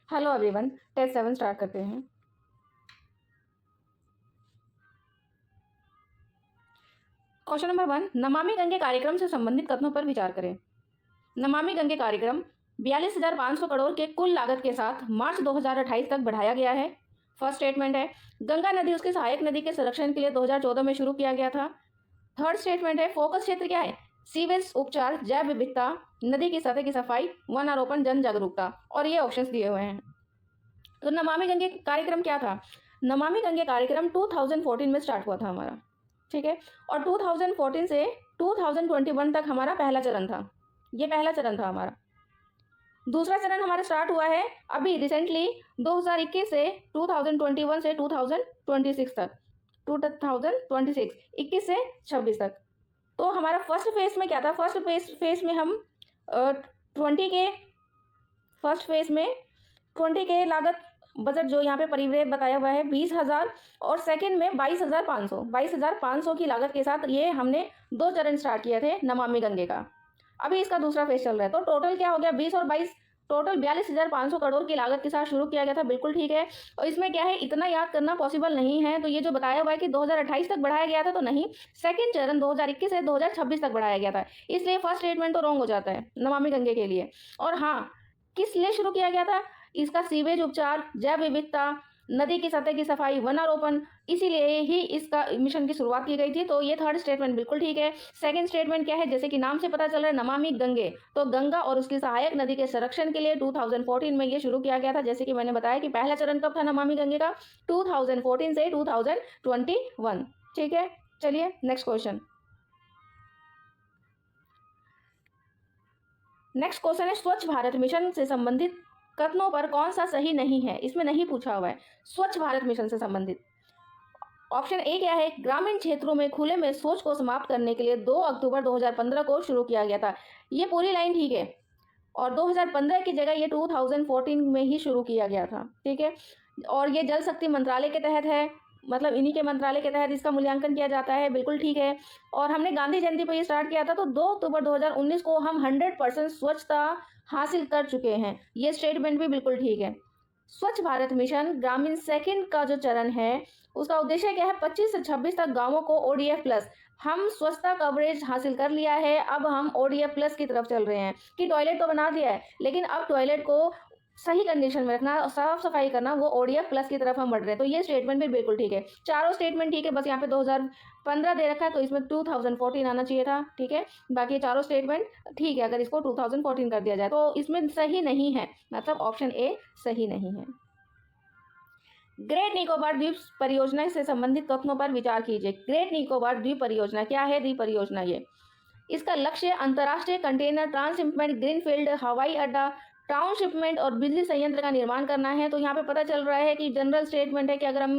Hello everyone, test 7 start करते हैं। Question number 1, Namami Gange कार्यक्रम से संबंधित कथनों पर विचार करें। नमामि गंगे कार्यक्रम 42,500 करोड़ के कुल लागत के साथ मार्च 2028 तक बढ़ाया गया है। फर्स्ट स्टेटमेंट है, गंगा नदी उसकी सहायक नदी के संरक्षण के लिए 2014 में शुरू किया गया था। थर्ड स्टेटमेंट है, फोकस क्षेत्र क्या है? सीवेज उपचार, जैव विविधता, नदी की सतह की सफाई, वन आरोपण, जन जागरूकता। और ये ऑप्शंस दिए हुए हैं। तो नमामि गंगे कार्यक्रम क्या था? नमामि गंगे कार्यक्रम 2014 में स्टार्ट हुआ था हमारा, ठीक है। और 2014 से 2021 तक हमारा पहला चरण था। ये पहला चरण था हमारा। दूसरा चरण हमारा स्टार्ट हुआ है अभी रिसेंटली 2021 से 2021 से 2026 तक, 2026 21 से 26 तक। तो हमारा फर्स्ट फेज में क्या था? फर्स्ट फेज में हम 20 के फर्स्ट फेज में 20 के लागत बजट जो यहाँ पे परिव्यय बताया हुआ है 20,000 और सेकंड में 22,500 की लागत के साथ ये हमने 2 चरण स्टार्ट किए थे नमामि गंगे का। अभी इसका दूसरा फेज चल रहा है। तो टोटल क्या हो गया? 20 और 22, टोटल 42,500 करोड़ की लागत के साथ शुरू किया गया था। बिल्कुल ठीक है। और इसमें क्या है, इतना याद करना पॉसिबल नहीं है। तो ये जो बताया हुआ है कि 2028 तक बढ़ाया गया था, तो नहीं, सेकंड चरण 2021 से 2026 तक बढ़ाया गया था। इसलिए फर्स्ट स्टेटमेंट तो रॉन्ग हो जाता है नमामि गंगे के लिए। और हाँ, किस लिए शुरू किया गया था? इसका सीवेज उपचार, जैव विविधता, नदी की सतह की सफाई, वनारोपण, इसीलिए ही इसका मिशन की शुरुआत की गई थी। तो ये थर्ड स्टेटमेंट बिल्कुल ठीक है। सेकंड स्टेटमेंट क्या है? जैसे कि नाम से पता चल रहा है नमामि गंगे, तो गंगा और उसकी सहायक नदी के संरक्षण के लिए 2014 में ये शुरू किया गया था। जैसे कि मैंने बताया कि पहला चरण कब था नमामि गंगे का? 2014 से 2021। ठीक है, चलिए नेक्स्ट क्वेश्चन। नेक्स्ट क्वेश्चन है, स्वच्छ भारत मिशन से संबंधित कथनों पर कौन सा सही नहीं है? इसमें नहीं पूछा हुआ है स्वच्छ भारत मिशन से संबंधित। ऑप्शन ए क्या है? ग्रामीण क्षेत्रों में खुले में शौच को समाप्त करने के लिए 2 अक्टूबर 2015 को शुरू किया गया था। ये पूरी लाइन ठीक है। और 2015 की जगह ये 2014 में ही शुरू किया गया था, ठीक है। और ये जल शक्ति मंत्रालय के तहत है, मतलब इन्हीं के मंत्रालय के तहत इसका मूल्यांकन किया जाता है। बिल्कुल ठीक है। और हमने गांधी जयंती पर ये स्टार्ट किया था, तो 2 अक्टूबर 2019 को हम 100% स्वच्छता हासिल कर चुके हैं। ये स्टेटमेंट भी बिल्कुल ठीक है। स्वच्छ भारत मिशन ग्रामीण सेकंड का जो चरण है, उसका उद्देश्य क्या है? 25 से 26 तक गांवों को ODF प्लस, हम स्वच्छता कवरेज हासिल कर लिया है। अब हम ODF प्लस की तरफ चल रहे हैं कि टॉयलेट तो बना दिया है, लेकिन अब टॉयलेट को सही कंडीशन में रखना, साफ सफाई करना, वो ODF प्लस की तरफ हम बढ़ रहे हैं। तो ये स्टेटमेंट भी बिल्कुल ठीक है। चारों स्टेटमेंट ठीक है। बस यहाँ पे 2015 दे रखा है, तो इसमें 2014 आना चाहिए था, ठीक है। बाकी चारों स्टेटमेंट ठीक है अगर इसको 2014 कर दिया जाए। तो इसमें सही नहीं है, मतलब ऑप्शन ए सही नहीं है। ग्रेट निकोबार द्वीप परियोजना से संबंधित कथनों पर विचार कीजिए। ग्रेट निकोबार द्वीप परियोजना क्या है? द्वीप परियोजना ये, इसका लक्ष्य अंतर्राष्ट्रीय कंटेनर ट्रांसशिपमेंट, ग्रीनफील्ड हवाई अड्डा, ट्रांसशिपमेंट और बिजली संयंत्र का निर्माण करना है। तो यहाँ पे पता चल रहा है कि जनरल स्टेटमेंट है कि अगर हम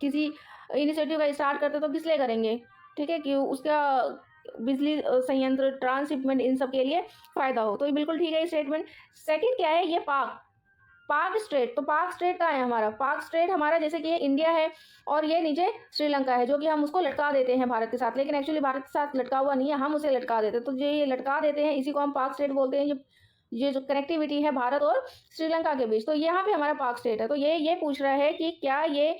किसी इनिशिएटिव का स्टार्ट करते तो किस लिए करेंगे, ठीक है, कि उसका बिजली संयंत्र, ट्रांसशिपमेंट, इन सब के लिए फायदा हो। तो ये बिल्कुल ठीक है स्टेटमेंट। सेकंड क्या है? ये पाक स्ट्रेट। तो पाक स्ट्रेट का है हमारा, पाक स्ट्रेट हमारा, जैसे कि ये इंडिया है और ये नीचे श्रीलंका है, जो कि हम उसको लटका देते हैं भारत के साथ, लेकिन एक्चुअली भारत के साथ लटका हुआ नहीं है, हम उसे लटका देते हैं। तो ये लटका देते हैं, इसी को हम पाक स्ट्रेट बोलते हैं। ये जो कनेक्टिविटी है भारत और श्रीलंका के बीच, तो यहाँ पे हमारा पाक स्ट्रेट है। तो ये पूछ रहा है कि क्या ये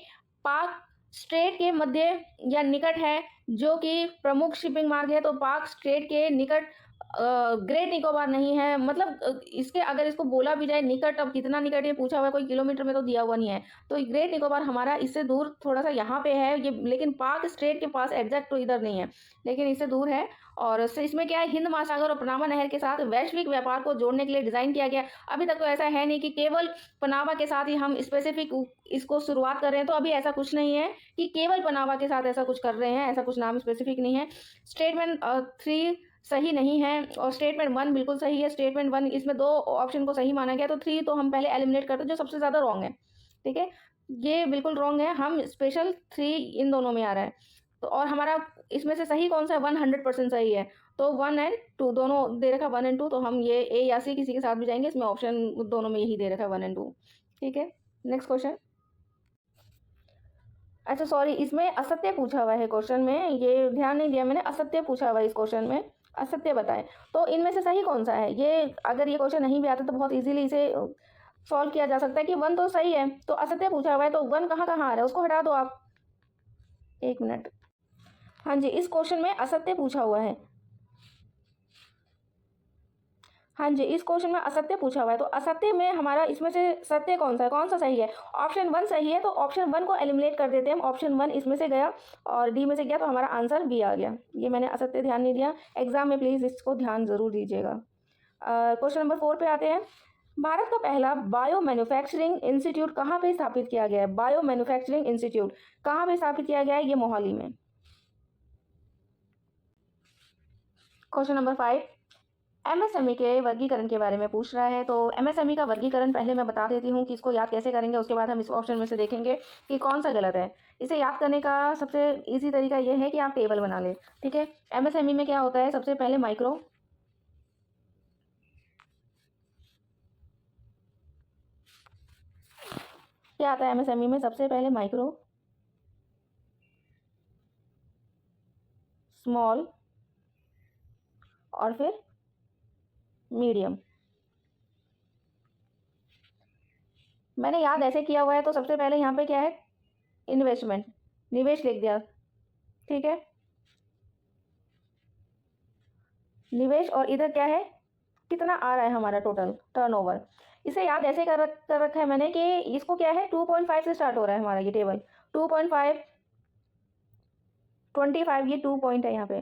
पाक स्ट्रेट के मध्य या निकट है, जो कि प्रमुख शिपिंग मार्ग है। तो पाक स्ट्रेट के निकट ग्रेट निकोबार नहीं है। मतलब इसके अगर इसको बोला भी जाए निकट, अब कितना निकट ये पूछा हुआ है, कोई किलोमीटर में तो दिया हुआ नहीं है। तो ग्रेट निकोबार हमारा इससे दूर थोड़ा सा यहाँ पे है ये, लेकिन पाक स्ट्रेट के पास एग्जैक्ट तो इधर नहीं है, लेकिन इससे दूर है। और इसमें क्या है, हिंद महासागर और पनामा नहर के साथ वैश्विक व्यापार को जोड़ने के लिए डिजाइन किया गया। अभी तक तो ऐसा है नहीं कि केवल पनामा के साथ ही हम स्पेसिफिक इसको शुरुआत कर रहे हैं। तो अभी ऐसा कुछ नहीं है कि केवल पनामा के साथ ऐसा कुछ कर रहे हैं, ऐसा कुछ नाम स्पेसिफिक नहीं है। स्टेटमेंट 3 सही नहीं है और स्टेटमेंट 1 बिल्कुल सही है। स्टेटमेंट 1, इसमें 2 ऑप्शन को सही माना गया, तो 3 तो हम पहले एलिमिनेट करते हैं, जो सबसे ज़्यादा रॉन्ग है, ठीक है। ये बिल्कुल रॉन्ग है, हम स्पेशल 3 इन दोनों में आ रहा है। तो और हमारा इसमें से सही कौन सा है? 100% सही है। तो 1 और 2 दोनों दे रखा, 1 और 2, तो हम ये ए या सी किसी के साथ भी जाएंगे, इसमें ऑप्शन दोनों में यही दे रखा है 1 और 2, ठीक है। Next question. अच्छा सॉरी, इसमें असत्य पूछा हुआ है क्वेश्चन में, ये ध्यान नहीं दिया मैंने, असत्य पूछा हुआ है इस क्वेश्चन में, असत्य बताएं। तो इनमें से सही कौन सा है? ये अगर ये क्वेश्चन नहीं भी आता तो बहुत इजीली इसे सॉल्व किया जा सकता है कि 1 तो सही है, तो असत्य पूछा हुआ है तो 1 कहाँ कहाँ आ रहा है, उसको हटा दो आप। 1 मिनट। हाँ जी, इस क्वेश्चन में असत्य पूछा हुआ है। हाँ जी, इस क्वेश्चन में असत्य पूछा हुआ है, तो असत्य में हमारा इसमें से सत्य कौन सा है, कौन सा सही है? ऑप्शन 1 सही है, तो ऑप्शन 1 को एलिमिनेट कर देते हैं हम। ऑप्शन 1 इसमें से गया और डी में से गया, तो हमारा आंसर बी आ गया। ये मैंने असत्य ध्यान नहीं दिया, एग्जाम में प्लीज़ इसको ध्यान जरूर दीजिएगा। क्वेश्चन नंबर 4 पे आते हैं। भारत का पहला बायो मैन्युफैक्चरिंग इंस्टीट्यूट कहाँ पे स्थापित किया गया है? बायो मैन्युफैक्चरिंग इंस्टीट्यूट कहाँ पे स्थापित किया गया है? ये मोहाली में। क्वेश्चन नंबर 5, एमएसएमई के वर्गीकरण के बारे में पूछ रहा है। तो एमएसएमई का वर्गीकरण पहले मैं बता देती हूँ कि इसको याद कैसे करेंगे, उसके बाद हम इस ऑप्शन में से देखेंगे कि कौन सा गलत है। इसे याद करने का सबसे इजी तरीका यह है कि आप टेबल बना लें। ठीक है, एमएसएमई में क्या होता है? सबसे पहले माइक्रो, क्या आता है एमएसएमई में? सबसे पहले माइक्रो, स्मॉल और फिर मीडियम। मैंने याद ऐसे किया हुआ है, तो सबसे पहले यहाँ पे क्या है? इन्वेस्टमेंट, निवेश लिख दिया। ठीक है, निवेश, और इधर क्या है? कितना आ रहा है हमारा टोटल टर्नओवर। इसे याद ऐसे कर रखा है मैंने कि इसको क्या है, 2.5 से स्टार्ट हो रहा है हमारा ये टेबल। 2.5, 25, ये 2 पॉइंट है यहाँ पे।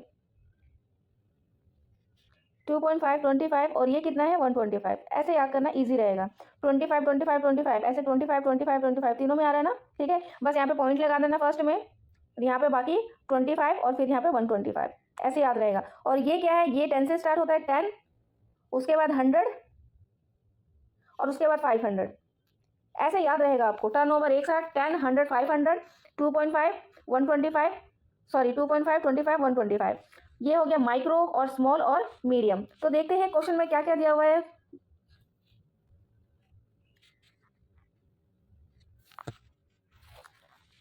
2.5, 25 और ये कितना है? 125। ऐसे याद करना इजी रहेगा। 25, 25, 25, ऐसे 25, 25, 25 तीनों में आ रहा है ना। ठीक है, बस यहाँ पे पॉइंट लगा देना फर्स्ट में, यहाँ पे बाकी 25 और फिर यहाँ पे 125, ऐसे याद रहेगा। और ये क्या है? ये 10 से स्टार्ट होता है, 10, उसके बाद 100 और उसके बाद 500। ऐसे याद रहेगा आपको। टर्नओवर एक साथ 10, 100, 500, 2.5, 125, सॉरी 2.5, 25, 125। ये हो गया माइक्रो और स्मॉल और मीडियम। तो देखते हैं क्वेश्चन में क्या क्या दिया हुआ है।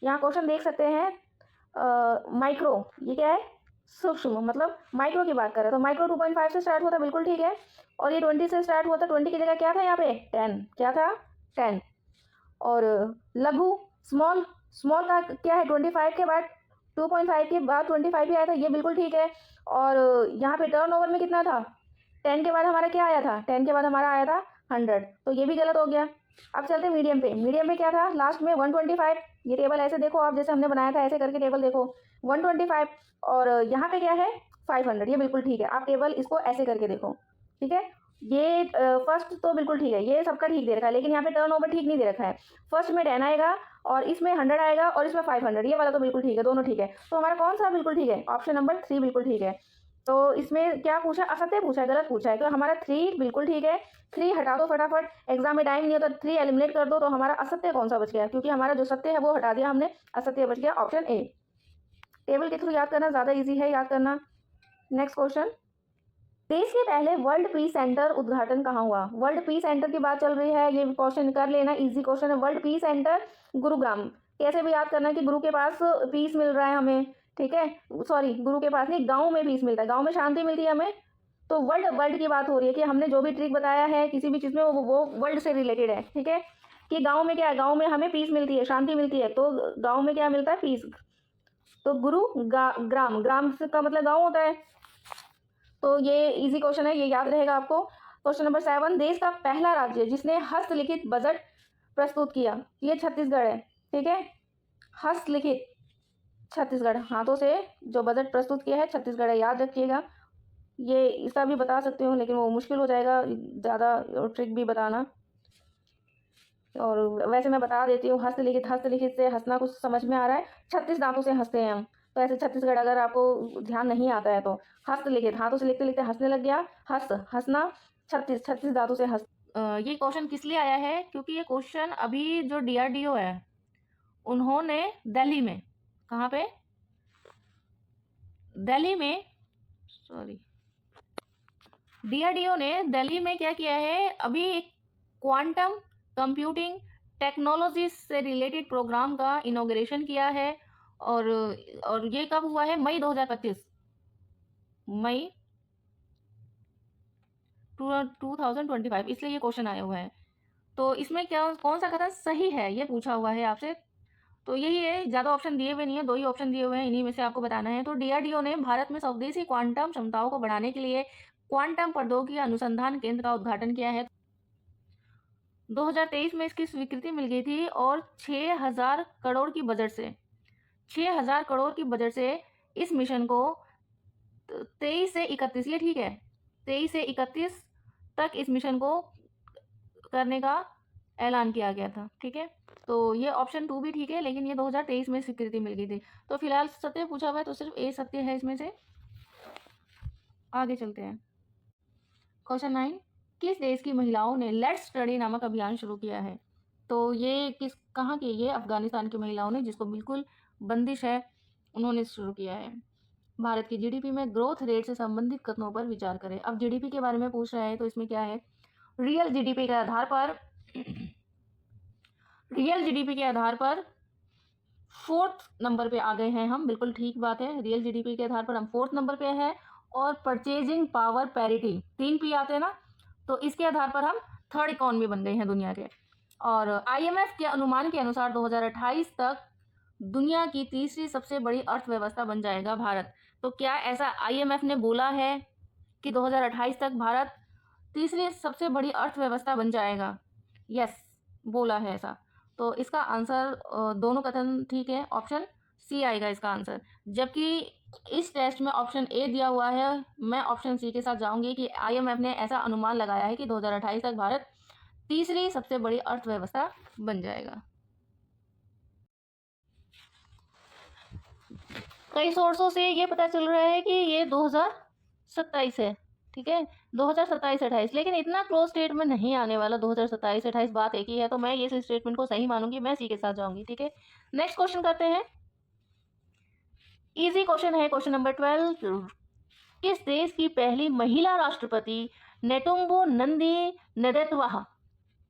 यहाँ क्वेश्चन देख सकते हैं। माइक्रो, ये क्या है? सूक्ष्म, मतलब माइक्रो की बात कर रहे हैं, तो माइक्रो 2.5 से स्टार्ट हुआ था, बिल्कुल ठीक है। और ये 20 से स्टार्ट हुआ था, 20 की जगह क्या था यहाँ पे? 10, क्या था? 10। और लघु, स्मॉल, स्मॉल का क्या है? 25 के बाद 2.5 के बाद 25 भी आया था, ये बिल्कुल ठीक है। और यहाँ पे टर्नओवर में कितना था? 10 के बाद हमारा क्या आया था? 10 के बाद हमारा आया था 100, तो ये भी गलत हो गया। अब चलते मीडियम पे। मीडियम पे क्या था लास्ट में? 125। ये टेबल ऐसे देखो आप, जैसे हमने बनाया था ऐसे करके टेबल देखो, 125। और यहाँ पे क्या है? 500, ये बिल्कुल ठीक है। आप टेबल इसको ऐसे करके देखो। ठीक है, ये फर्स्ट तो बिल्कुल ठीक है, ये सबका ठीक दे रखा है, लेकिन यहाँ पे टर्न ओवर ठीक नहीं दे रखा है। फर्स्ट में 10 आएगा और इसमें 100 आएगा और इसमें 500, ये वाला तो बिल्कुल ठीक है, दोनों ठीक है। तो हमारा कौन सा बिल्कुल ठीक है? ऑप्शन नंबर 3 बिल्कुल ठीक है। तो इसमें क्या पूछा? असत्य पूछा है, गलत पूछा है। तो हमारा 3 बिल्कुल ठीक है। 3 हटा दो फटाफट, एग्जाम में टाइम नहीं होता। 3 एलिमिनेट कर दो, तो हमारा असत्य कौन सा बच गया? क्योंकि हमारा जो सत्य है वो हटा दिया हमने, असत्य बच गया ऑप्शन ए। टेबल के थ्रू याद करना ज़्यादा ईजी है याद करना। नेक्स्ट क्वेश्चन, देश के पहले वर्ल्ड पीस सेंटर उद्घाटन कहाँ हुआ? वर्ल्ड पीस सेंटर की बात चल रही है, ये क्वेश्चन कर लेना, इजी क्वेश्चन है। World peace centre Gurugram. कैसे भी याद करना कि गुरु के पास पीस मिल रहा है हमें। ठीक है, सॉरी गुरु के पास नहीं, गांव में पीस मिलता है, गांव में शांति मिलती है हमें। तो वर्ल्ड वर्ल्ड की बात हो रही है कि हमने जो भी ट्रिक बताया है किसी भी चीज़ में वो वर्ल्ड से रिलेटेड है। ठीक है, कि गाँव में क्या है? गाँव में हमें पीस मिलती है, शांति मिलती है, तो गाँव में क्या मिलता है? पीस। तो गुरु ग्राम, ग्राम का मतलब गाँव होता है। तो ये इजी क्वेश्चन है, ये याद रहेगा आपको। क्वेश्चन नंबर 7, देश का पहला राज्य जिसने हस्तलिखित बजट प्रस्तुत किया, ये छत्तीसगढ़ है। ठीक है, हस्तलिखित छत्तीसगढ़, हाथों से जो बजट प्रस्तुत किया है छत्तीसगढ़ है, याद रखिएगा। ये इसका भी बता सकती हूँ, लेकिन वो मुश्किल हो जाएगा ज़्यादा ट्रिक भी बताना। और वैसे मैं बता देती हूँ, हस्तलिखित, हस्तलिखित से हंसना कुछ समझ में आ रहा है, 36 दांतों से हंसते हैं हम। तो ऐसे छत्तीसगढ़ अगर आपको ध्यान नहीं आता है तो हस्तलिखित, हाथों से लिखते लिखते हंसने लग गया, हंसना, 36 36 दांतों से हंस। ये क्वेश्चन किस लिए आया है? क्योंकि ये क्वेश्चन अभी जो डीआरडीओ है उन्होंने दिल्ली में, कहाँ पे? दिल्ली में, सॉरी, डीआरडीओ ने दिल्ली में क्या किया है? अभी क्वांटम कंप्यूटिंग टेक्नोलॉजी से रिलेटेड प्रोग्राम का इनॉग्रेशन किया है। और ये कब हुआ है? मई 2025, मई 2025, इसलिए ये क्वेश्चन आया हुआ है। तो इसमें क्या कौन सा कथन सही है ये पूछा हुआ है आपसे। तो यही है, ज़्यादा ऑप्शन दिए हुए नहीं है, 2 ही ऑप्शन दिए हुए हैं, इन्हीं में से आपको बताना है। तो डीआरडीओ ने भारत में स्वदेशी क्वांटम क्षमताओं को बढ़ाने के लिए क्वांटम प्रौद्योगिकी अनुसंधान केंद्र का उद्घाटन किया है। 2023 में इसकी स्वीकृति मिल गई थी और 6000 करोड़ की बजट से 6000 करोड़ की बजट से इस मिशन को 23 से 31, ये ठीक है, 23 से 31 तक इस मिशन को करने का ऐलान किया गया था। ठीक है, तो ये ऑप्शन 2 भी ठीक है, लेकिन ये 2023 में स्वीकृति मिल गई थी। तो फिलहाल सत्य पूछा हुआ है, तो सिर्फ ए सत्य है इसमें से। आगे चलते हैं। क्वेश्चन 9, किस देश की महिलाओं ने लेट्स स्टडी नामक अभियान शुरू किया है? तो ये कहाँ की? ये अफगानिस्तान की महिलाओं ने, जिसको बिल्कुल बंदिश है, उन्होंने शुरू किया है। भारत की जीडीपी में ग्रोथ रेट से संबंधित कथनों पर विचार करें। अब जीडीपी के बारे में पूछ रहा है, तो इसमें क्या है, रियल जीडीपी के आधार पर रियल जीडीपी के आधार पर 4th नंबर पे आ गए हैं हम, बिल्कुल ठीक बात है। रियल जीडीपी के आधार पर हम 4th नंबर पे है। और परचेजिंग पावर पैरिटी 3 पी आते हैं ना, तो इसके आधार पर हम 3rd इकोनॉमी बन गए हैं दुनिया के। और आईएमएफ के अनुमान के अनुसार 2028 तक दुनिया की तीसरी सबसे बड़ी अर्थव्यवस्था बन जाएगा भारत। तो क्या ऐसा आईएमएफ ने बोला है कि 2028 तक भारत तीसरी सबसे बड़ी अर्थव्यवस्था बन जाएगा? यस, बोला है ऐसा। तो इसका आंसर दोनों कथन ठीक है, ऑप्शन सी आएगा इसका आंसर। जबकि इस टेस्ट में ऑप्शन ए दिया हुआ है, मैं ऑप्शन सी के साथ जाऊंगी कि आईएमएफ ने ऐसा अनुमान लगाया है कि 2028 तक भारत तीसरी सबसे बड़ी अर्थव्यवस्था बन जाएगा। कई सोर्सों से ये पता चल रहा है कि ये 2027 है। ठीक है, 2027-28, लेकिन इतना क्लोज स्टेट में नहीं आने वाला। 2027-28 बात एक ही है, तो मैं ये स्टेटमेंट को सही मानूंगी, मैं सी के साथ जाऊंगी। ठीक है, नेक्स्ट क्वेश्चन करते हैं। इजी क्वेश्चन है, क्वेश्चन नंबर 12। किस देश की पहली महिला राष्ट्रपति नेटुम्बो नंदी नदेतवा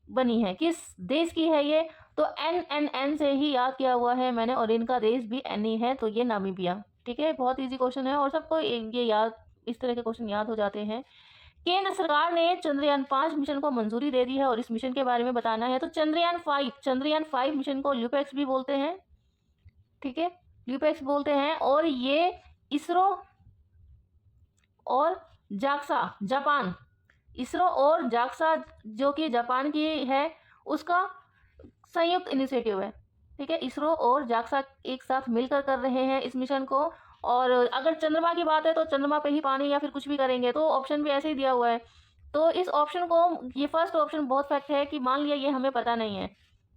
बनी है? किस देश की है ये? तो एन से ही याद किया हुआ है मैंने, और इनका देश भी एन ही है, तो ये नामीबिया। ठीक है, बहुत इजी क्वेश्चन है और सबको ये याद, इस तरह के क्वेश्चन याद हो जाते हैं। केंद्र सरकार ने चंद्रयान 5 मिशन को मंजूरी दे दी है और इस मिशन के बारे में बताना है। तो चंद्रयान 5 मिशन को ल्यूपेक्स भी बोलते हैं। ठीक है, ल्यूपेक्स बोलते हैं। और ये इसरो और जाक्सा, जापान, इसरो और जाक्सा जो कि जापान की है, उसका संयुक्त इनिशिएटिव है। ठीक है, इसरो और जाक्सा एक साथ मिलकर कर रहे हैं इस मिशन को। और अगर चंद्रमा की बात है तो चंद्रमा पे ही पानी या फिर कुछ भी करेंगे, तो ऑप्शन भी ऐसे ही दिया हुआ है। तो इस ऑप्शन को, ये फर्स्ट ऑप्शन बहुत फैक्ट है कि मान लिया ये हमें पता नहीं है,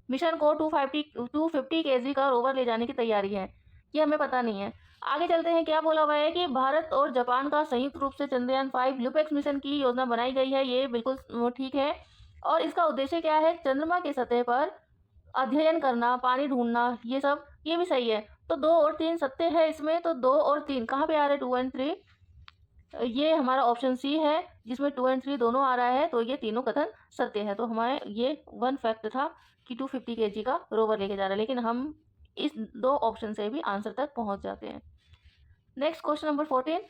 मिशन को 250 केजी का रोवर ले जाने की तैयारी है, ये हमें पता नहीं है। आगे चलते हैं, क्या बोला हुआ है कि भारत और जापान का संयुक्त रूप से चंद्रयान 5 ल्यूपेक्स मिशन की योजना बनाई गई है, ये बिल्कुल ठीक है। और इसका उद्देश्य क्या है? चंद्रमा की सतह पर अध्ययन करना, पानी ढूंढना, ये सब, ये भी सही है। तो 2 और 3 सत्य है इसमें, तो 2 और 3 कहाँ पे आ रहे हैं? 2 एंड 3, ये हमारा ऑप्शन सी है जिसमें 2 एंड 3 दोनों आ रहा है, तो ये तीनों कथन सत्य है। तो हमारे ये 1 फैक्ट था कि 250 केजी का रोवर लेके जा रहा है, लेकिन हम इस 2 ऑप्शन से भी आंसर तक पहुंच जाते हैं। Next question number 14।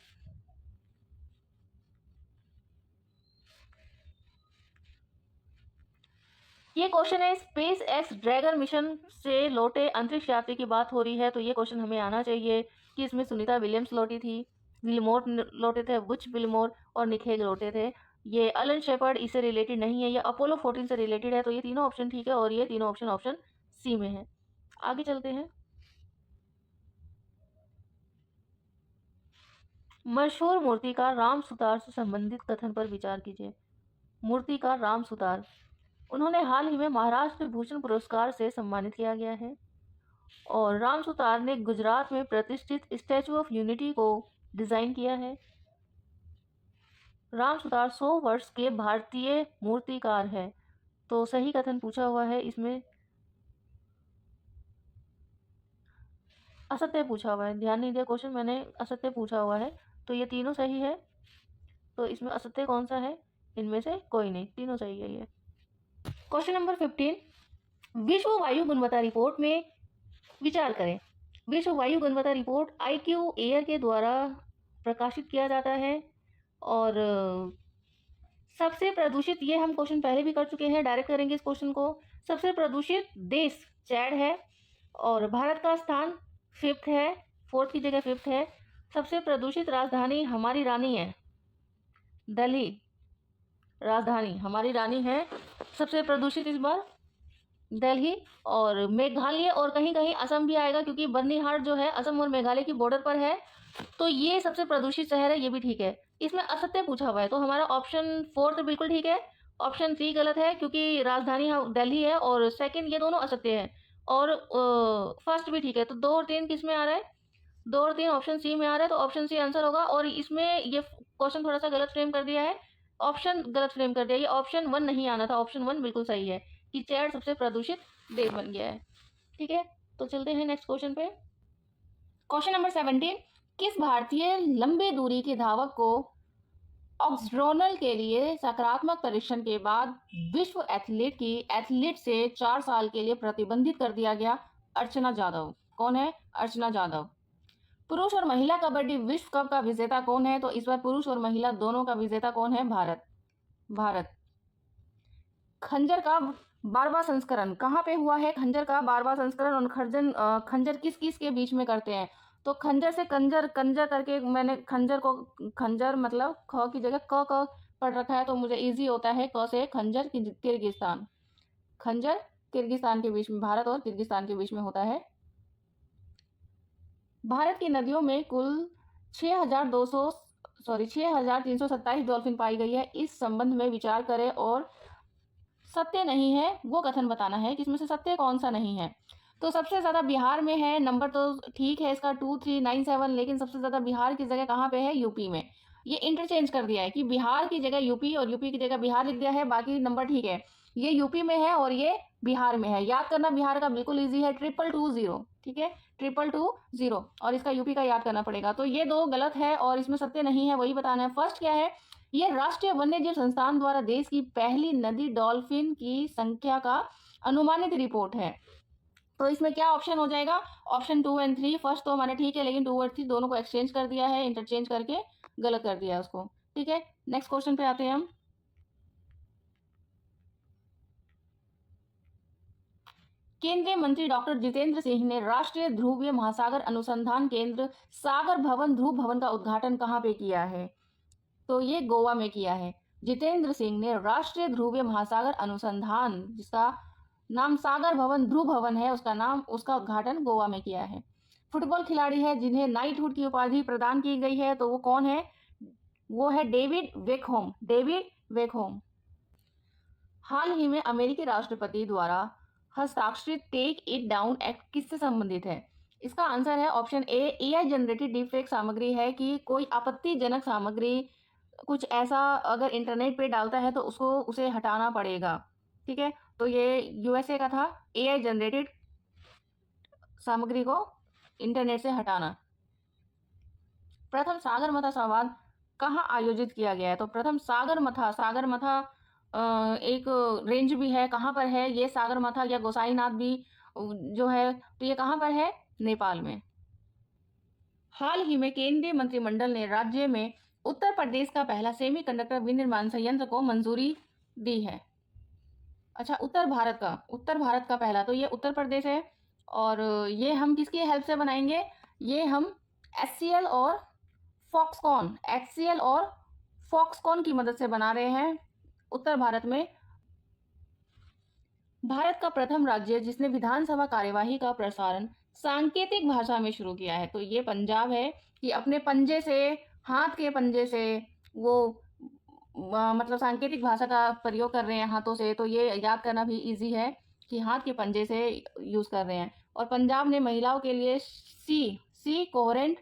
ये क्वेश्चन है, स्पेस एक्स ड्रैगन मिशन से लौटे अंतरिक्ष यात्री की बात हो रही है, तो ये क्वेश्चन हमें आना चाहिए कि इसमें सुनीता विलियम्स लौटी थी, विलमोर लौटे थे, बुच विलमोर और निक हेग लौटे थे। ये अलन शेपर्ड इससे रिलेटेड नहीं है, ये अपोलो 14 से रिलेटेड है। तो ये तीनों ऑप्शन ठीक है और ये तीनों ऑप्शन सी में है। आगे चलते हैं। मशहूर मूर्तिकार राम सुतार से संबंधित कथन पर विचार कीजिए। मूर्तिकार राम सुतार, उन्होंने हाल ही में महाराष्ट्र भूषण पुरस्कार से सम्मानित किया गया है। और राम सुतार ने गुजरात में प्रतिष्ठित स्टैचू ऑफ यूनिटी को डिजाइन किया है। राम सुतार 100 वर्ष के भारतीय मूर्तिकार है। तो सही कथन पूछा हुआ है, इसमें असत्य पूछा हुआ है, ध्यान नहीं दिया क्वेश्चन, मैंने असत्य पूछा हुआ है। तो ये तीनों सही है, तो इसमें असत्य कौन सा है? इनमें से कोई नहीं, तीनों सही है ये। क्वेश्चन नंबर 15, विश्व वायु गुणवत्ता रिपोर्ट में विचार करें। विश्व वायु गुणवत्ता रिपोर्ट IQ एयर के द्वारा प्रकाशित किया जाता है और सबसे प्रदूषित, ये हम क्वेश्चन पहले भी कर चुके हैं, डायरेक्ट करेंगे इस क्वेश्चन को। सबसे प्रदूषित देश चैड है और भारत का स्थान 5th है, 4th की जगह 5th है। सबसे प्रदूषित राजधानी हमारी रानी है दिल्ली, राजधानी हमारी रानी है सबसे प्रदूषित इस बार दिल्ली। और मेघालय और कहीं कहीं असम भी आएगा, क्योंकि बर्नीहाट जो है असम और मेघालय की बॉर्डर पर है, तो ये सबसे प्रदूषित शहर है, ये भी ठीक है। इसमें असत्य पूछा हुआ है, तो हमारा ऑप्शन 4 तो बिल्कुल ठीक है, ऑप्शन 3 गलत है, क्योंकि राजधानी दिल्ली है और सेकंड ये दोनों असत्य है, और फर्स्ट भी ठीक है। तो 2 और 3 किस में आ रहा है? 2 और 3 ऑप्शन सी में आ रहा है, तो ऑप्शन सी आंसर होगा। और इसमें ये क्वेश्चन थोड़ा सा गलत फ्रेम कर दिया है, ऑप्शन गलत फ्रेम कर दिया, ये ऑप्शन 1 नहीं आना था, ऑप्शन 1 बिल्कुल सही है कि चैड सबसे प्रदूषित देश बन गया है। ठीक है, तो चलते हैं नेक्स्ट क्वेश्चन पे। क्वेश्चन नंबर 17, किस भारतीय लंबी दूरी के धावक को ऑक्सड्रोनल के लिए सकारात्मक परीक्षण के बाद विश्व एथलीट से 4 साल के लिए प्रतिबंधित कर दिया गया? अर्चना जाधव। कौन है? अर्चना जाधव। पुरुष और महिला कबड्डी विश्व कप का विजेता कौन है? तो इस बार पुरुष और महिला दोनों का विजेता कौन है? भारत। खंजर का 12वां संस्करण कहाँ पे हुआ है? खंजर का 12वां संस्करण। और खंजर किस किस के बीच में करते हैं? तो खंजर से कंजर करके मैंने खंजर को, खंजर मतलब ख की जगह क पढ़ रखा है, तो मुझे इजी होता है क से खंजर। किर्गिस्तान, खंजर किर्गिस्तान के बीच में, भारत और किर्गिस्तान के बीच में होता है। भारत की नदियों में कुल 6,327 डॉल्फिन पाई गई है। इस संबंध में विचार करें और सत्य नहीं है वो कथन बताना है कि इसमें से सत्य कौन सा नहीं है। तो सबसे ज़्यादा बिहार में है, नंबर तो ठीक है इसका 2397, लेकिन सबसे ज़्यादा बिहार की जगह कहाँ पे है? यूपी में। ये इंटरचेंज कर दिया है कि बिहार की जगह यूपी और यूपी की जगह बिहार लिख दिया है, बाकी नंबर ठीक है। ये यूपी में है और ये बिहार में है। याद करना बिहार का बिल्कुल ईजी है, 2220, ठीक है, 2220, और इसका यूपी का याद करना पड़ेगा। तो ये 2 गलत है और इसमें सत्य नहीं है, वही बताना है। फर्स्ट क्या है? ये राष्ट्रीय वन्यजीव संस्थान द्वारा देश की पहली नदी डॉल्फिन की संख्या का अनुमानित रिपोर्ट है। तो इसमें क्या ऑप्शन हो जाएगा? ऑप्शन 2 और 3। फर्स्ट तो हमारे ठीक है, लेकिन 2 और 3 दोनों को एक्सचेंज कर दिया है, इंटरचेंज करके गलत कर दिया है उसको। ठीक है, नेक्स्ट क्वेश्चन पे आते हैं हम। केंद्रीय मंत्री डॉक्टर जितेंद्र सिंह ने राष्ट्रीय ध्रुवीय महासागर अनुसंधान केंद्र सागर भवन ध्रुव भवन का उद्घाटन कहाँ पे किया है? तो ये गोवा में किया है। जितेंद्र सिंह ने राष्ट्रीय ध्रुवीय महासागर अनुसंधान, जिसका नाम सागर भवन ध्रुव भवन है, उसका उद्घाटन गोवा में किया है। फुटबॉल खिलाड़ी है जिन्हें नाइटहुड की उपाधि प्रदान की गई है, तो वो कौन है? वो है डेविड वेकहोम। हाल ही में अमेरिकी राष्ट्रपति द्वारा हस्ताक्षरित टेक इट डाउन एक्ट किससे संबंधित है? इसका आंसर है option A, AI generated deepfake सामग्री है कि कोई आपत्तिजनक सामग्री, कुछ ऐसा अगर इंटरनेट पे डालता है तो उसे हटाना पड़ेगा। ठीक है, तो ये यूएसए का था, एआई जनरेटेड सामग्री को इंटरनेट से हटाना। प्रथम सागरमाथा संवाद कहाँ आयोजित किया गया है? तो प्रथम सागरमाथा एक रेंज भी है, कहाँ पर है ये? सागरमाथा या गोसाईनाथ भी जो है, तो ये कहाँ पर है? नेपाल में। हाल ही में केंद्रीय मंत्रिमंडल ने राज्य में उत्तर प्रदेश का पहला सेमीकंडक्टर विनिर्माण संयंत्र को मंजूरी दी है। अच्छा, उत्तर भारत का पहला, तो ये उत्तर प्रदेश है। और ये हम किसकी हेल्प से बनाएंगे? ये हम HCL और फॉक्सकॉन की मदद से बना रहे हैं उत्तर भारत में। भारत का प्रथम राज्य जिसने विधानसभा कार्यवाही का प्रसारण सांकेतिक भाषा में शुरू किया है, तो ये पंजाब है कि अपने पंजे से, हाथ के पंजे से वो मतलब सांकेतिक भाषा का प्रयोग कर रहे हैं हाथों से, तो ये याद करना भी इजी है कि हाथ के पंजे से यूज कर रहे हैं। और पंजाब ने महिलाओं के लिए सी कोहेरेंट,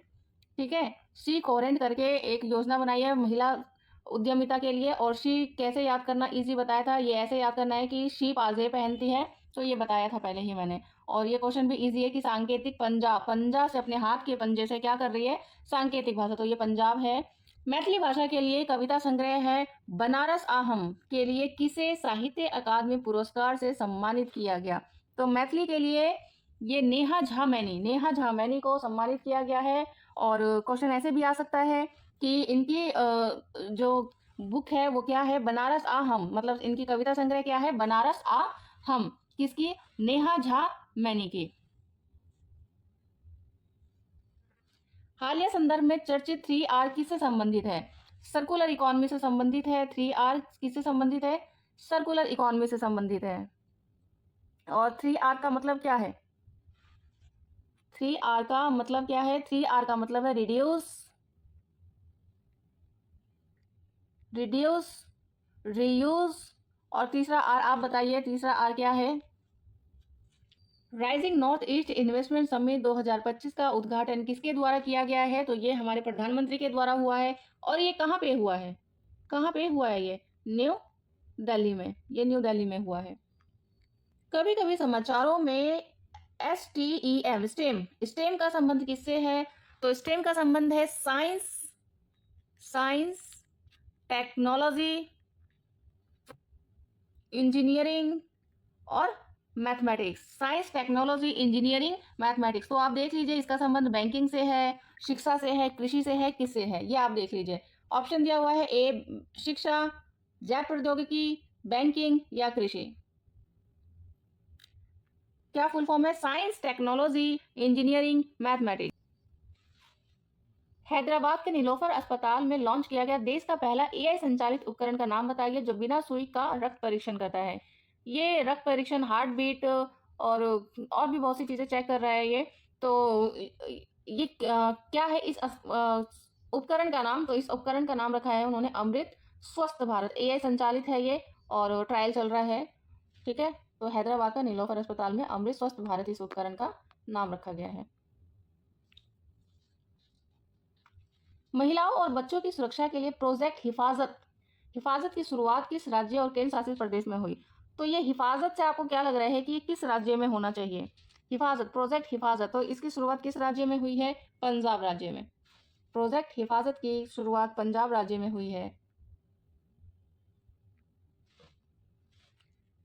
ठीक है, सी कोहेरेंट करके एक योजना बनाई है महिला उद्यमिता के लिए। और शी कैसे याद करना इजी बताया था, ये ऐसे याद करना है कि शी पाजे पहनती है, तो ये बताया था पहले ही मैंने। और ये क्वेश्चन भी इजी है कि सांकेतिक पंजा से, अपने हाथ के पंजे से क्या कर रही है? सांकेतिक भाषा, तो ये पंजाब है। मैथिली भाषा के लिए कविता संग्रह है बनारस आहम के लिए किसे साहित्य अकादमी पुरस्कार से सम्मानित किया गया? तो मैथिली के लिए ये नेहा झा मैनी को सम्मानित किया गया है। और क्वेश्चन ऐसे भी आ सकता है कि इनकी जो बुक है वो क्या है, बनारस आ हम, मतलब इनकी कविता संग्रह क्या है, बनारस आ हम। किसकी, नेहा झा मैनी की। हालिया संदर्भ में चर्चित 3R किससे संबंधित है, सर्कुलर इकोनॉमी से संबंधित है। 3R किससे संबंधित है, सर्कुलर इकोनॉमी से संबंधित है। और 3R का मतलब क्या है, 3R का मतलब क्या है, 3R का मतलब है रिड्यूस, रिड्यूस, रीयूज, और तीसरा आर आप बताइए, तीसरा आर क्या है। Rising north east investment summit 2025 का उद्घाटन किसके द्वारा किया गया है, तो ये हमारे प्रधानमंत्री के द्वारा हुआ है। और ये कहाँ पे हुआ है, कहाँ पे हुआ है, ये न्यू दिल्ली में, ये न्यू दिल्ली में हुआ है। कभी कभी समाचारों में STEM, स्टेम, स्टेम का संबंध किससे है, तो स्टेम का संबंध है साइंस, साइंस, टेक्नोलॉजी, इंजीनियरिंग और mathematics. Science, technology, engineering, mathematics. तो आप देख लीजिए इसका संबंध बैंकिंग से है, शिक्षा से है, कृषि से है, किससे है, ये आप देख लीजिए। ऑप्शन दिया हुआ है ए शिक्षा, जैव प्रौद्योगिकी, बैंकिंग या कृषि। क्या फुल फॉर्म है, science, technology, engineering, mathematics. Hyderabad के नीलोफर अस्पताल में लॉन्च किया गया देश का पहला AI संचालित उपकरण का नाम बताइए जो बिना सुई का रक्त परीक्षण करता है। ये रक्त परीक्षण, हार्ट बीट और भी बहुत सी चीजें चेक कर रहा है ये। तो ये क्या है इस उपकरण का नाम, तो इस उपकरण का नाम रखा है उन्होंने अमृत स्वस्थ भारत। AI संचालित है ये और ट्रायल चल रहा है, ठीक है। तो हैदराबाद का नीलोफर अस्पताल में अमृत स्वस्थ भारत इस उपकरण का नाम रखा गया है। महिलाओं और बच्चों की सुरक्षा के लिए प्रोजेक्ट हिफाजत, हिफाजत की शुरुआत किस राज्य और केंद्र शासित प्रदेश में हुई, तो ये हिफाजत से आपको क्या लग रहा है कि ये किस राज्य में होना चाहिए, हिफाजत, प्रोजेक्ट हिफाजत, तो इसकी शुरुआत किस राज्य में हुई है, पंजाब राज्य में। प्रोजेक्ट हिफाजत की शुरुआत पंजाब राज्य में हुई है।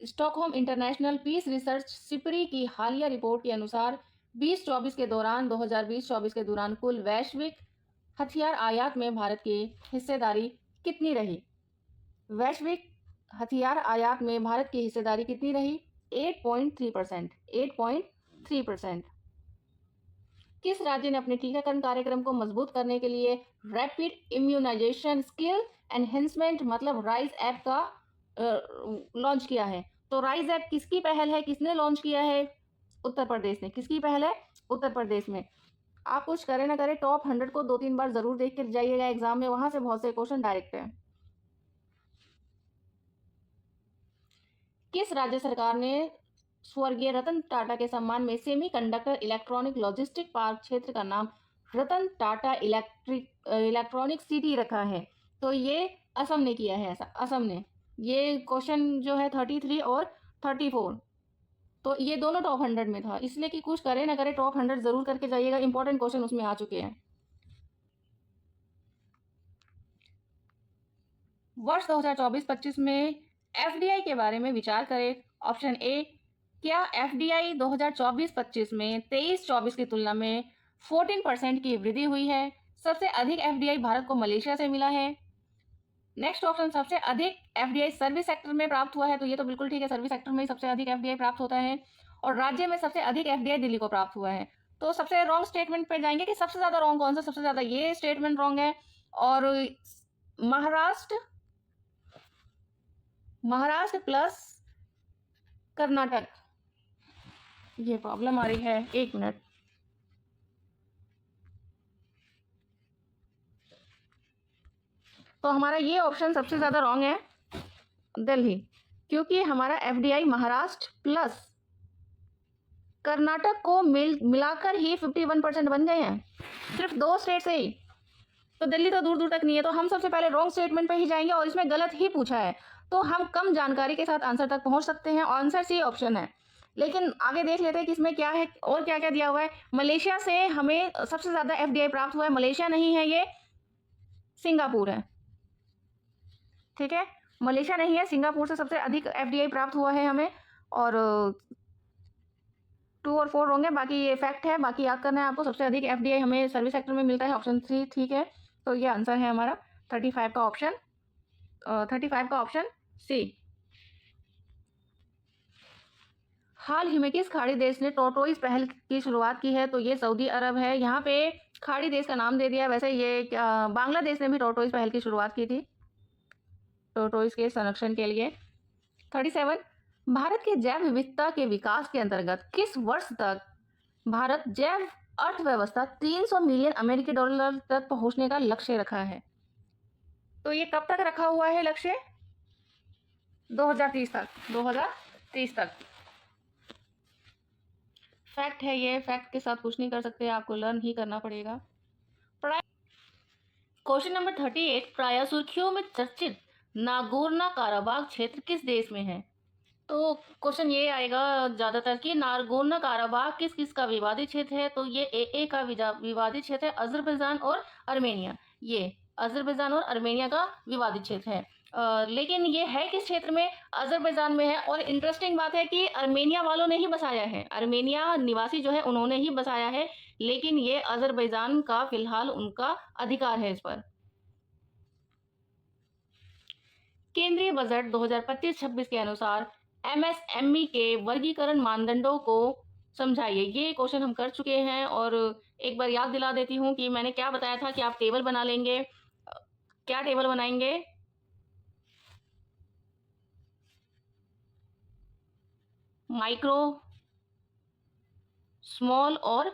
Stockholm International Peace Research SIPRI की हालिया रिपोर्ट के अनुसार 2024 के दौरान 2020-24 के दौरान कुल वैश्विक हथियार आयात में भारत की हिस्सेदारी कितनी रही, वैश्विक हथियार आयात में भारत की हिस्सेदारी कितनी रही, 8.3%, 8.3%। किस राज्य ने अपने टीकाकरण कार्यक्रम को मजबूत करने के लिए रैपिड इम्यूनाइजेशन स्किल एनहेंसमेंट मतलब राइज ऐप का लॉन्च किया है, तो राइज ऐप किसकी पहल है, किसने लॉन्च किया है, उत्तर प्रदेश ने। किसकी पहल है, उत्तर प्रदेश में। आप कुछ करें ना करें, टॉप 100 को 2-3 बार जरूर देख कर जाइएगा एग्जाम में, वहां से बहुत से क्वेश्चन डायरेक्ट है। किस राज्य सरकार ने स्वर्गीय रतन टाटा के सम्मान में सेमीकंडक्टर इलेक्ट्रॉनिक लॉजिस्टिक पार्क क्षेत्र का नाम रतन टाटा इलेक्ट्रॉनिक सिटी रखा है, तो ये असम ने किया है, ऐसा असम ने। ये क्वेश्चन जो है 33 और 34, तो ये दोनों टॉप 100 में था, इसलिए कि कुछ करे ना करे टॉप 100 जरूर करके जाइएगा, इंपॉर्टेंट क्वेश्चन उसमें आ चुके हैं। वर्ष 2024-25 में FDI के बारे में विचार करें। ऑप्शन ए, क्या FDI 2024-25 में 23-24 की तुलना में 14% की वृद्धि हुई है। सबसे अधिक FDI भारत को मलेशिया से मिला है। नेक्स्ट ऑप्शन, सबसे अधिक FDI सर्विस सेक्टर में प्राप्त हुआ है, तो ये तो बिल्कुल ठीक है, सर्विस सेक्टर में ही सबसे अधिक FDI प्राप्त होता है। और राज्य में सबसे अधिक FDI दिल्ली को प्राप्त हुआ है। तो सबसे रॉन्ग स्टेटमेंट पे जाएंगे कि सबसे ज्यादा रॉन्ग कौन सा, सबसे ज्यादा ये स्टेटमेंट रॉन्ग है। और महाराष्ट्र, महाराष्ट्र प्लस कर्नाटक, ये प्रॉब्लम आ रही है, 1 मिनट। तो हमारा ये ऑप्शन सबसे ज्यादा रॉन्ग है, दिल्ली, क्योंकि हमारा FDI महाराष्ट्र प्लस कर्नाटक को मिलाकर ही 51% बन गए हैं, सिर्फ 2 स्टेट से ही। तो दिल्ली तो दूर दूर तक नहीं है, तो हम सबसे पहले रॉन्ग स्टेटमेंट पे ही जाएंगे और इसमें गलत ही पूछा है, तो हम कम जानकारी के साथ आंसर तक पहुंच सकते हैं। आंसर सी ऑप्शन है, लेकिन आगे देख लेते हैं कि इसमें क्या है और क्या क्या दिया हुआ है। मलेशिया से हमें सबसे ज्यादा FDI प्राप्त हुआ है, मलेशिया नहीं है ये, सिंगापुर है, ठीक है, मलेशिया नहीं है, सिंगापुर से सबसे अधिक FDI प्राप्त हुआ है हमें। और 2 और 4 रॉन्ग है, बाकी ये फैक्ट है, बाकी याद करना है आपको। सबसे अधिक FDI हमें सर्विस सेक्टर में मिलता है, ऑप्शन 3 ठीक है। तो ये आंसर है हमारा 35 का ऑप्शन 35 का ऑप्शन सी। हाल ही में किस खाड़ी देश ने टॉर्टोइस पहल की शुरुआत की है? तो ये सऊदी अरब है। यहाँ पे खाड़ी देश का नाम दे दिया। वैसे ये बांग्लादेश ने भी टॉर्टोइस पहल की शुरुआत की थी टॉर्टोइस के संरक्षण के लिए। 37 भारत के जैव विविधता के विकास के अंतर्गत किस वर्ष तक भारत जैव अर्थव्यवस्था 300 मिलियन अमेरिकी डॉलर तक पहुंचने का लक्ष्य रखा है? तो ये कब तक रखा हुआ है लक्ष्य? 2030 तक। 2030 तक फैक्ट है ये। फैक्ट के साथ कुछ नहीं कर सकते, आपको लर्न ही करना पड़ेगा। क्वेश्चन नंबर 38 प्राय सुर्खियों में चर्चित नागोर्नो काराबाख क्षेत्र किस देश में है? तो क्वेश्चन ये आएगा ज्यादातर कि नागोर्नो काराबाख किस किस का विवादित क्षेत्र है? तो ये ए का विवादित क्षेत्र है, अजरबैजान और अर्मेनिया। ये अजरबैजान और अर्मेनिया का विवादित क्षेत्र है। लेकिन ये है किस क्षेत्र में? अजरबैजान में है। और इंटरेस्टिंग बात है कि अर्मेनिया वालों ने ही बसाया है, अर्मेनिया निवासी जो है उन्होंने ही बसाया है, लेकिन ये अजरबैजान का फिलहाल उनका अधिकार है इस पर। केंद्रीय बजट 2025-26 के अनुसार एमएसएमई के वर्गीकरण मानदंडों को समझाइए। ये क्वेश्चन हम कर चुके हैं और एक बार याद दिला देती हूँ कि मैंने क्या बताया था कि आप टेबल बना लेंगे। क्या टेबल बनाएंगे? माइक्रो, स्मॉल और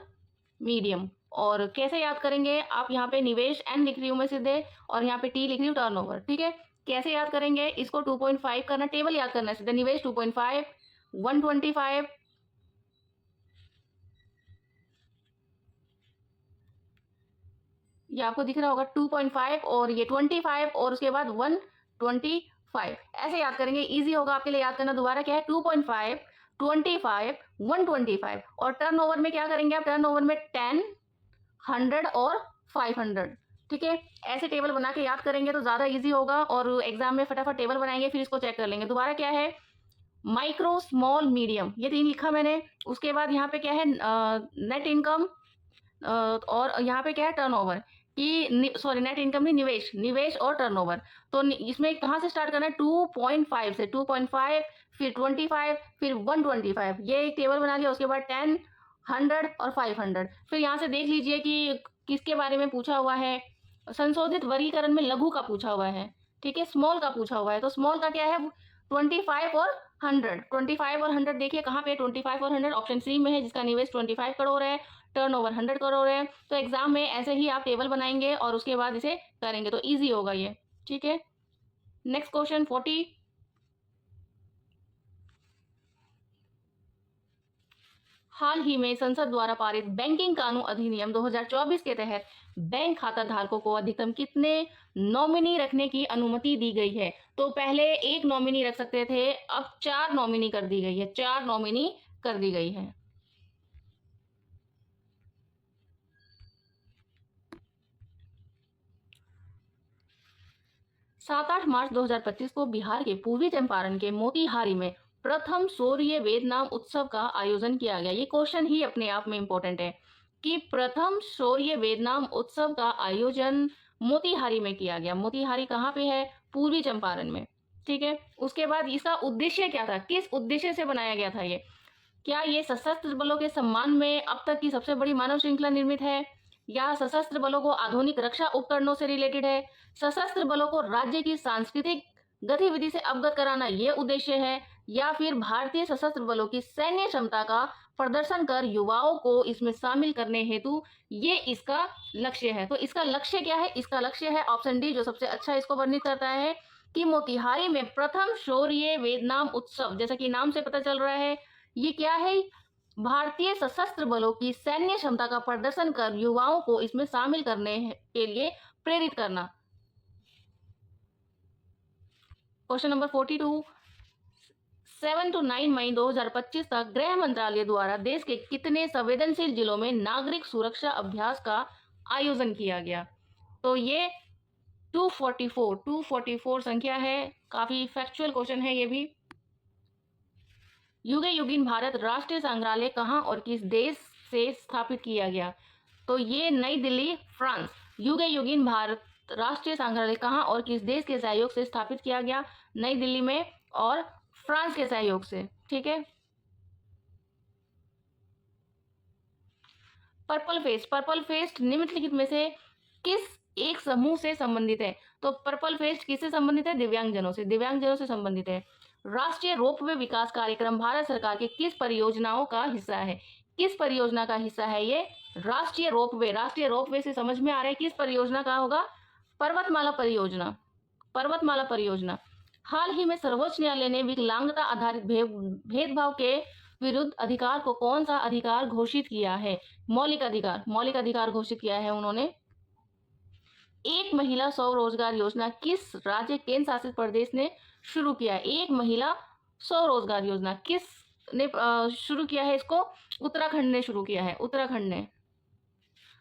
मीडियम। और कैसे याद करेंगे? आप यहाँ पे निवेश एन लिख रही हूँ मैं सीधे, और यहाँ पे टी लिख रही हूँ टर्नओवर। ठीक है, कैसे याद करेंगे? इसको 2.5 करना, टेबल याद करना है सीधे। निवेश 2.5, 125, ये आपको दिख रहा होगा 2.5 और ये 25 और उसके बाद 125। ऐसे याद करेंगे, इजी होगा आपके लिए याद करना। दोबारा क्या है? 2.5, 25, 125। और टर्नओवर में क्या करेंगे आप? टर्नओवर में 10, 100 और 500। ठीक है, ऐसे टेबल बना के याद करेंगे तो ज्यादा इजी होगा और एग्जाम में फटाफट टेबल बनाएंगे, फिर इसको चेक कर लेंगे। दोबारा क्या है? माइक्रो, स्मॉल, मीडियम, ये 3 लिखा मैंने। उसके बाद यहाँ पे क्या है? नेट इनकम, और यहाँ पे क्या है? टर्नओवर कि सॉरी नेट इनकम नहीं, निवेश, निवेश और टर्नओवर। तो इसमें कहाँ से स्टार्ट करना है? 2.5 से। 2.5, फिर 25, फिर 125। ये एक टेबल बना लिया। उसके बाद 10, 100 और 500। फिर यहाँ से देख लीजिए कि किसके बारे में पूछा हुआ है। संशोधित वर्गीकरण में लघु का पूछा हुआ है। ठीक है, स्मॉल का पूछा हुआ है। तो स्मॉल का क्या है? 25 और 100। 25 और 100 देखिए कहाँ पे? 25 और 100 ऑप्शन सी में है, जिसका निवेश 25 करोड़ है, टर्नओवर 100 करोड़ है। तो एग्जाम में ऐसे ही आप टेबल बनाएंगे और उसके बाद इसे करेंगे तो इजी होगा ये। ठीक है, नेक्स्ट क्वेश्चन 40। हाल ही में संसद द्वारा पारित बैंकिंग कानून अधिनियम 2024 के तहत बैंक खाता धारकों को अधिकतम कितने नॉमिनी रखने की अनुमति दी गई है? तो पहले 1 नॉमिनी रख सकते थे, अब 4 नॉमिनी कर दी गई है। 4 नॉमिनी कर दी गई है। 7-8 मार्च 2025 को बिहार के पूर्वी चंपारण के मोतिहारी में प्रथम सूर्य वेद नाम उत्सव का आयोजन किया गया। ये क्वेश्चन ही अपने आप में इंपॉर्टेंट है कि प्रथम सूर्य वेद नाम उत्सव का आयोजन मोतिहारी में किया गया। मोतिहारी कहाँ पे है? पूर्वी चंपारण में। ठीक है, उसके बाद इसका उद्देश्य क्या था? किस उद्देश्य से बनाया गया था ये? क्या ये सशस्त्र बलों के सम्मान में अब तक की सबसे बड़ी मानव श्रृंखला निर्मित है, या सशस्त्र बलों को आधुनिक रक्षा उपकरणों से रिलेटेड है, सशस्त्र बलों को राज्य की सांस्कृतिक गतिविधि से अवगत कराना ये उद्देश्य है, या फिर भारतीय सशस्त्र बलों की सैन्य क्षमता का प्रदर्शन कर युवाओं को इसमें शामिल करने हेतु ये इसका लक्ष्य है? तो इसका लक्ष्य क्या है? इसका लक्ष्य है ऑप्शन डी, जो सबसे अच्छा इसको वर्णित करता है कि मोतिहारी में प्रथम शौर्य वेदनाम उत्सव, जैसा कि नाम से पता चल रहा है, ये क्या है? भारतीय सशस्त्र बलों की सैन्य क्षमता का प्रदर्शन कर युवाओं को इसमें शामिल करने के लिए प्रेरित करना। Question number 42। 7 to 9 मई 2025 तक गृह मंत्रालय द्वारा देश के कितने संवेदनशील जिलों में नागरिक सुरक्षा अभ्यास का आयोजन किया गया? तो ये 244 संख्या है। काफी फैक्चुअल क्वेश्चन है ये भी। युगे युगीन भारत राष्ट्रीय संग्रहालय कहाँ और किस देश से स्थापित किया गया? तो ये नई दिल्ली, फ्रांस। युगे युगीन भारत राष्ट्रीय संग्रहालय कहाँ और किस देश के सहयोग से स्थापित किया गया? नई दिल्ली में और फ्रांस के सहयोग से। ठीक है। पर्पल फेस्ट निम्नलिखित में से किस एक समूह से संबंधित है? तो पर्पल फेस्ट किससे संबंधित है? दिव्यांगजनों से संबंधित है। राष्ट्रीय रोपवे विकास कार्यक्रम भारत सरकार के किस परियोजनाओं का हिस्सा है? किस परियोजना का हिस्सा है ये? राष्ट्रीय रोपवे से समझ में आ रहा है किस परियोजना का होगा? पर्वतमाला परियोजना। हाल ही में सर्वोच्च न्यायालय ने विकलांगता आधारित भेदभाव के विरुद्ध अधिकार को कौन सा अधिकार घोषित किया है? मौलिक अधिकार घोषित किया है उन्होंने। एक महिला स्वरोजगार योजना किस राज्य केंद्र शासित प्रदेश ने शुरू किया है? एक महिला स्वरोजगार योजना किसने शुरू किया है इसको? उत्तराखंड ने शुरू किया है। उत्तराखंड ने।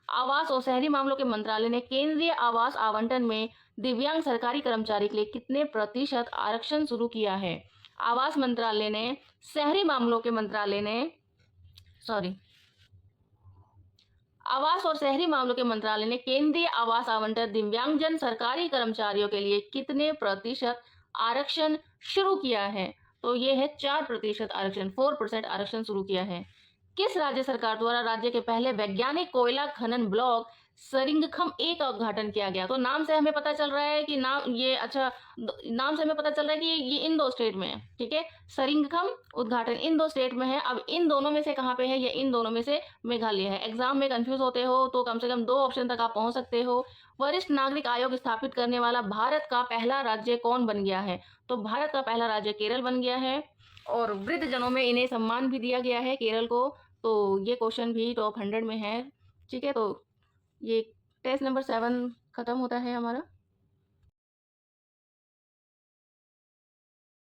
आवास और शहरी मामलों के मंत्रालय ने केंद्रीय आवास आवंटन में दिव्यांग सरकारी कर्मचारी के लिए कितने प्रतिशत आरक्षण शुरू किया है? आवास और शहरी मामलों के मंत्रालय ने केंद्रीय आवास आवंटन दिव्यांगजन सरकारी कर्मचारियों के लिए कितने प्रतिशत आरक्षण शुरू किया है? तो ये है 4% आरक्षण, 4% आरक्षण शुरू किया है। किस राज्य सरकार द्वारा राज्य के पहले वैज्ञानिक कोयला खनन ब्लॉक सरिंगखम ए का उद्घाटन किया गया? तो नाम से हमें पता चल रहा है कि नाम से हमें पता चल रहा है कि ये इन 2 स्टेट में है। ठीक है। सरिंगखम उद्घाटन इन 2 स्टेट में है। अब इन दोनों में से कहाँ पे है? ये इन दोनों में से मेघालय है। एग्जाम में कंफ्यूज होते हो तो कम से कम 2 ऑप्शन तक आप पहुंच सकते हो। वरिष्ठ नागरिक आयोग स्थापित करने वाला भारत का पहला राज्य कौन बन गया है? तो भारत का पहला राज्य केरल बन गया है और वृद्ध जनों में इन्हें सम्मान भी दिया गया है केरल को। तो ये क्वेश्चन भी टॉप 100 में है। ठीक है। तो ये टेस्ट नंबर 7 खत्म होता है हमारा।